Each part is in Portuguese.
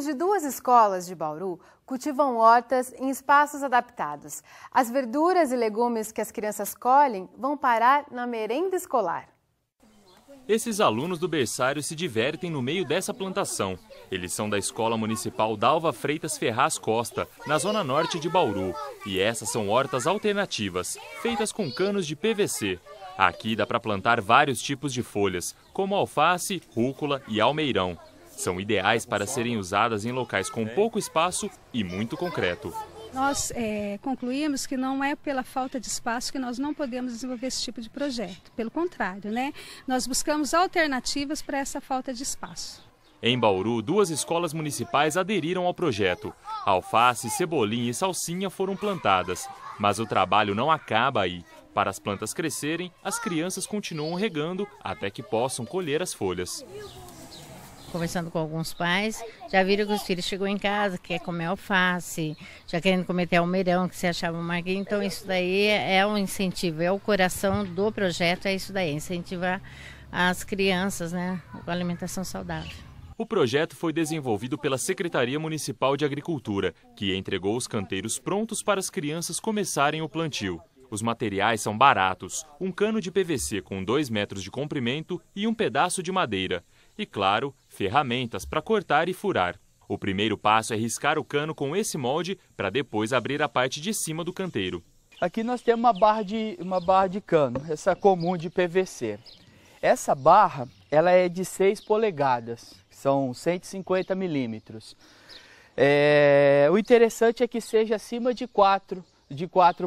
Alunos de 2 escolas de Bauru cultivam hortas em espaços adaptados. As verduras e legumes que as crianças colhem vão parar na merenda escolar. Esses alunos do berçário se divertem no meio dessa plantação. Eles são da Escola Municipal Dalva Freitas Ferraz Costa, na zona norte de Bauru. E essas são hortas alternativas, feitas com canos de PVC. Aqui dá para plantar vários tipos de folhas, como alface, rúcula e almeirão. São ideais para serem usadas em locais com pouco espaço e muito concreto. Nós concluímos que não é pela falta de espaço que nós não podemos desenvolver esse tipo de projeto. Pelo contrário, né? Nós buscamos alternativas para essa falta de espaço. Em Bauru, 2 escolas municipais aderiram ao projeto. Alface, cebolinha e salsinha foram plantadas. Mas o trabalho não acaba aí. Para as plantas crescerem, as crianças continuam regando até que possam colher as folhas. Conversando com alguns pais, já viram que os filhos chegou em casa, quer comer alface, já querendo comer até almeirão, que você achava amarguinho. Então isso daí é um incentivo, é o coração do projeto, é isso daí, incentivar as crianças, né, com alimentação saudável. O projeto foi desenvolvido pela Secretaria Municipal de Agricultura, que entregou os canteiros prontos para as crianças começarem o plantio. Os materiais são baratos, um cano de PVC com 2 metros de comprimento e um pedaço de madeira. E, claro, ferramentas para cortar e furar. O primeiro passo é riscar o cano com esse molde para depois abrir a parte de cima do canteiro. Aqui nós temos uma barra de cano, essa comum de PVC. Essa barra ela é de 6 polegadas, são 150 milímetros. O interessante é que seja acima de 4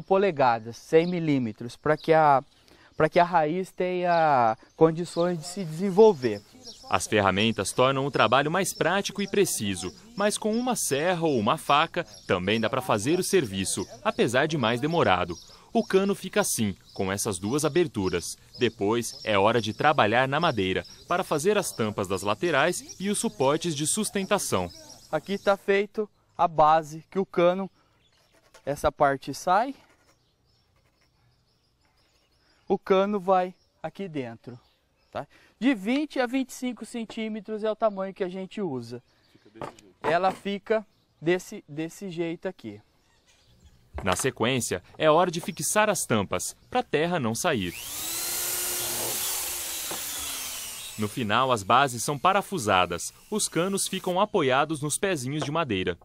polegadas, 100 milímetros, para que a raiz tenha condições de se desenvolver. As ferramentas tornam o trabalho mais prático e preciso, mas com uma serra ou uma faca também dá para fazer o serviço, apesar de mais demorado. O cano fica assim, com essas 2 aberturas. Depois é hora de trabalhar na madeira, para fazer as tampas das laterais e os suportes de sustentação. Aqui está feito a base, que o cano, essa parte sai, o cano vai aqui dentro. Tá? De 20 a 25 centímetros é o tamanho que a gente usa. Ela fica desse jeito aqui. Na sequência, é hora de fixar as tampas, para a terra não sair. No final, as bases são parafusadas. Os canos ficam apoiados nos pezinhos de madeira.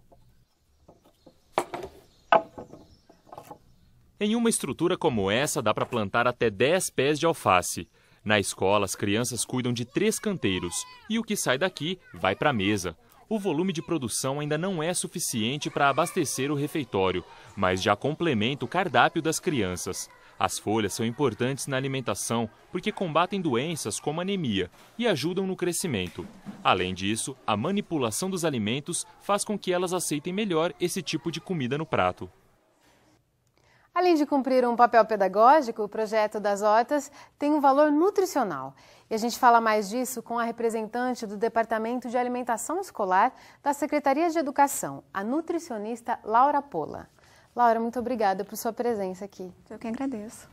Em uma estrutura como essa, dá para plantar até 10 pés de alface. Na escola, as crianças cuidam de 3 canteiros e o que sai daqui vai para a mesa. O volume de produção ainda não é suficiente para abastecer o refeitório, mas já complementa o cardápio das crianças. As folhas são importantes na alimentação porque combatem doenças como anemia e ajudam no crescimento. Além disso, a manipulação dos alimentos faz com que elas aceitem melhor esse tipo de comida no prato. Além de cumprir um papel pedagógico, o projeto das hortas tem um valor nutricional. E a gente fala mais disso com a representante do Departamento de Alimentação Escolar da Secretaria de Educação, a nutricionista Laura Pola. Laura, muito obrigada por sua presença aqui. Eu que agradeço.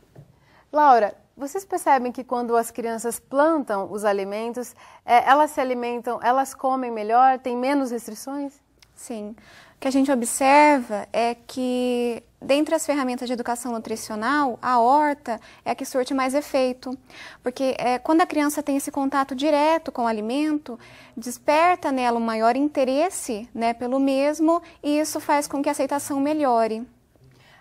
Laura, vocês percebem que quando as crianças plantam os alimentos, elas se alimentam, elas comem melhor, têm menos restrições? Sim. O que a gente observa é que, dentre as ferramentas de educação nutricional, a horta é a que surte mais efeito. Porque quando a criança tem esse contato direto com o alimento, desperta nela um maior interesse, né, pelo mesmo, e isso faz com que a aceitação melhore.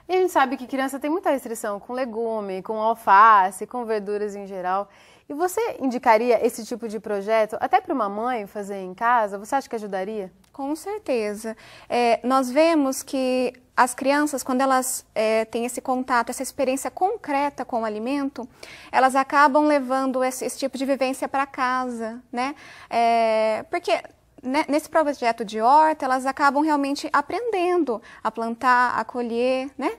E a gente sabe que criança tem muita restrição com legume, com alface, com verduras em geral. E você indicaria esse tipo de projeto até para uma mãe fazer em casa? Você acha que ajudaria? Com certeza. Nós vemos que as crianças, quando elas têm esse contato, essa experiência concreta com o alimento, elas acabam levando esse tipo de vivência para casa, né? Porque nesse projeto de horta, elas acabam realmente aprendendo a plantar, a colher, né?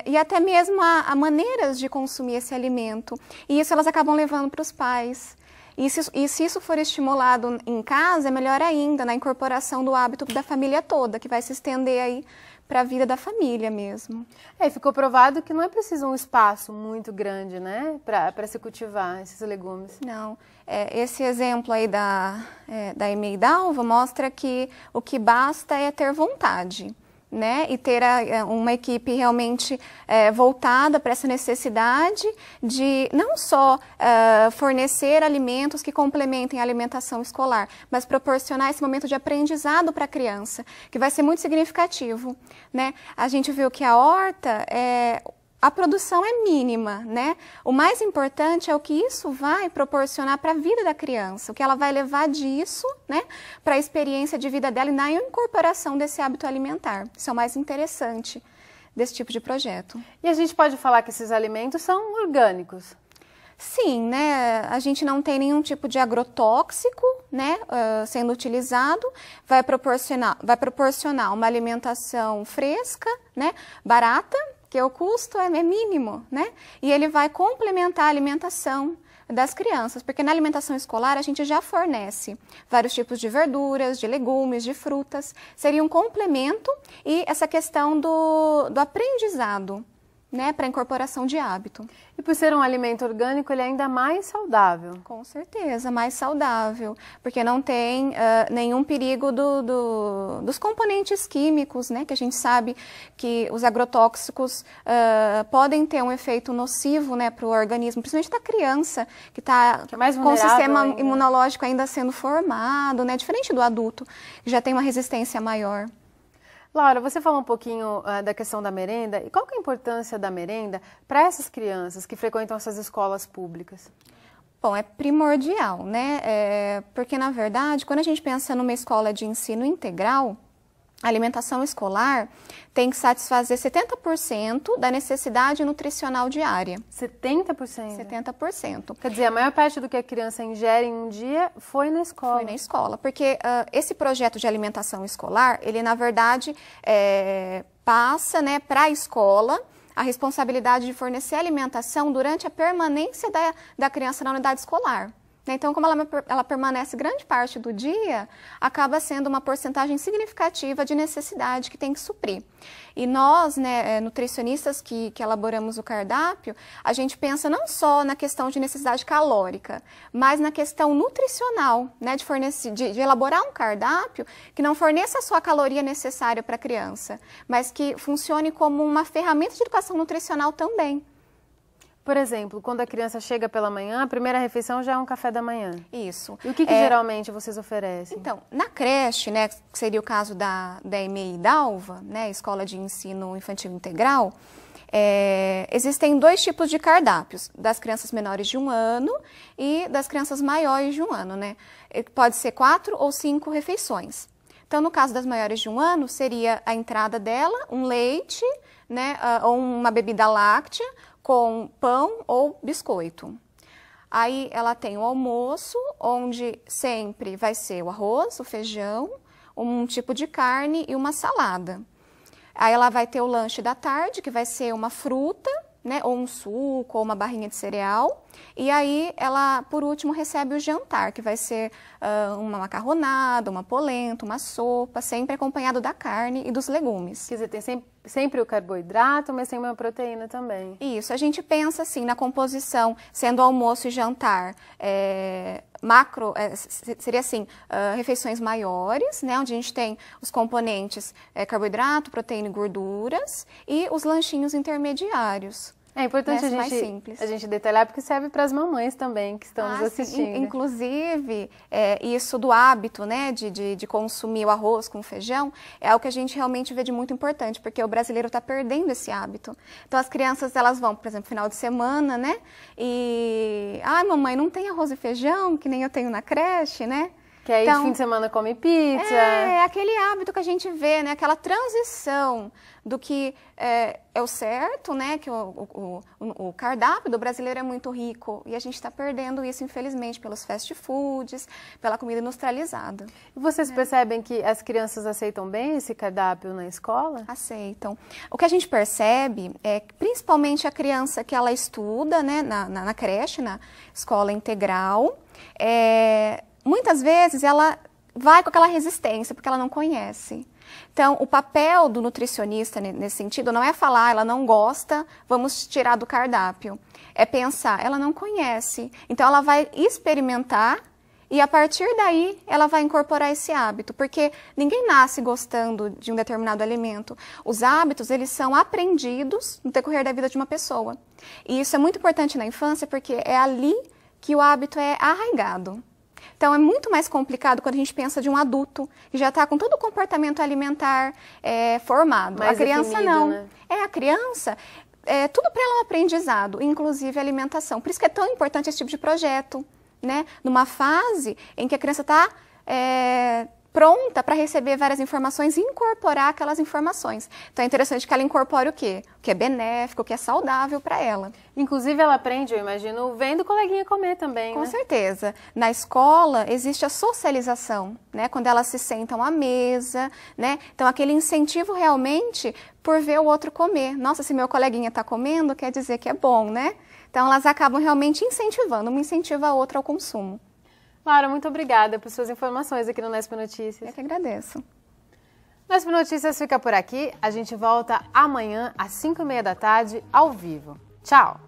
E até mesmo a maneiras de consumir esse alimento. E isso elas acabam levando para os pais. E se isso for estimulado em casa, é melhor ainda, na incorporação do hábito da família toda, que vai se estender aí para a vida da família mesmo. Ficou provado que não é preciso um espaço muito grande, né, para se cultivar esses legumes. Não, esse exemplo aí da EMEI Dalva mostra que o que basta é ter vontade, né, e ter uma equipe realmente voltada para essa necessidade de não só fornecer alimentos que complementem a alimentação escolar, mas proporcionar esse momento de aprendizado para a criança, que vai ser muito significativo, né? A gente viu que a horta a produção é mínima, né? O mais importante é o que isso vai proporcionar para a vida da criança, o que ela vai levar disso, né, para a experiência de vida dela e na incorporação desse hábito alimentar. Isso é o mais interessante desse tipo de projeto. E a gente pode falar que esses alimentos são orgânicos? Sim, né? A gente não tem nenhum tipo de agrotóxico, né, sendo utilizado, vai proporcionar uma alimentação fresca, né, barata, que o custo é mínimo, né? E ele vai complementar a alimentação das crianças, porque na alimentação escolar a gente já fornece vários tipos de verduras, de legumes, de frutas, seria um complemento e essa questão do aprendizado, né, para incorporação de hábito. E por ser um alimento orgânico, ele é ainda mais saudável? Com certeza, mais saudável, porque não tem nenhum perigo dos componentes químicos, né, que a gente sabe que os agrotóxicos podem ter um efeito nocivo, né, para o organismo, principalmente da criança, que está com o sistema imunológico ainda sendo formado, né, diferente do adulto, que já tem uma resistência maior. Laura, você falou um pouquinho da questão da merenda. E qual que é a importância da merenda para essas crianças que frequentam essas escolas públicas? Bom, é primordial, né? Porque, na verdade, quando a gente pensa numa escola de ensino integral, a alimentação escolar tem que satisfazer 70% da necessidade nutricional diária. 70%? 70%. Quer dizer, a maior parte do que a criança ingere em um dia foi na escola. Foi na escola, porque esse projeto de alimentação escolar, ele na verdade passa, né, para a escola a responsabilidade de fornecer alimentação durante a permanência da criança na unidade escolar. Então, como ela permanece grande parte do dia, acaba sendo uma porcentagem significativa de necessidade que tem que suprir. E nós, né, nutricionistas que elaboramos o cardápio, a gente pensa não só na questão de necessidade calórica, mas na questão nutricional, né, de elaborar um cardápio que não forneça só a caloria necessária para a criança, mas que funcione como uma ferramenta de educação nutricional também. Por exemplo, quando a criança chega pela manhã, a primeira refeição já é um café da manhã. Isso. E o que geralmente vocês oferecem? Então, na creche, né, que seria o caso da EMEI Dalva, né, Escola de Ensino Infantil Integral, existem dois tipos de cardápios, das crianças menores de 1 ano e das crianças maiores de 1 ano, né? Pode ser 4 ou 5 refeições. Então, no caso das maiores de 1 ano, seria a entrada dela, um leite, né, ou uma bebida láctea, com pão ou biscoito. Aí ela tem o almoço, onde sempre vai ser o arroz, o feijão, um tipo de carne e uma salada. Aí ela vai ter o lanche da tarde, que vai ser uma fruta, né, ou um suco, ou uma barrinha de cereal. E aí ela, por último, recebe o jantar, que vai ser uma macarronada, uma polenta, uma sopa, sempre acompanhado da carne e dos legumes. Quer dizer, tem sempre o carboidrato, mas tem uma proteína também. Isso, a gente pensa assim, na composição, sendo almoço e jantar, seria assim, refeições maiores, né, onde a gente tem os componentes carboidrato, proteína e gorduras, e os lanchinhos intermediários. É importante a gente detalhar, porque serve para as mamães também que estão nos assistindo. Sim. Inclusive, isso do hábito, né, de consumir o arroz com feijão, é algo que a gente realmente vê de muito importante, porque o brasileiro está perdendo esse hábito. Então, as crianças, elas vão, por exemplo, final de semana, né, e... mamãe, não tem arroz e feijão, que nem eu tenho na creche, né? Que aí então, de fim de semana come pizza. É aquele hábito que a gente vê, né? Aquela transição do que é o certo, né? Que o cardápio do brasileiro é muito rico e a gente está perdendo isso, infelizmente, pelos fast foods, pela comida industrializada. E vocês percebem que as crianças aceitam bem esse cardápio na escola? Aceitam. O que a gente percebe é que, principalmente a criança que ela estuda, né? Na creche, na escola integral, muitas vezes ela vai com aquela resistência, porque ela não conhece. Então, o papel do nutricionista nesse sentido não é falar, ela não gosta, vamos tirar do cardápio. É pensar, ela não conhece. Então, ela vai experimentar e, a partir daí, ela vai incorporar esse hábito. Porque ninguém nasce gostando de um determinado alimento. Os hábitos, eles são aprendidos no decorrer da vida de uma pessoa. E isso é muito importante na infância, porque é ali que o hábito é arraigado. Então, é muito mais complicado quando a gente pensa de um adulto que já está com todo o comportamento alimentar formado. Mais a criança definido, não. Né? A criança, tudo para ela é um aprendizado, inclusive a alimentação. Por isso que é tão importante esse tipo de projeto, né? Numa fase em que a criança está pronta para receber várias informações e incorporar aquelas informações. Então, é interessante que ela incorpore o quê? O que é benéfico, o que é saudável para ela. Inclusive, ela aprende, eu imagino, vendo o coleguinha comer também, Com né? certeza. Na escola, existe a socialização, né? Quando elas se sentam à mesa, né? Então, aquele incentivo realmente por ver o outro comer. Nossa, se meu coleguinha está comendo, quer dizer que é bom, né? Então, elas acabam realmente incentivando, uma incentiva a outra ao consumo. Laura, muito obrigada por suas informações aqui no Nesp Notícias. Eu que agradeço. Nesp Notícias fica por aqui. A gente volta amanhã às 5h30 da tarde, ao vivo. Tchau!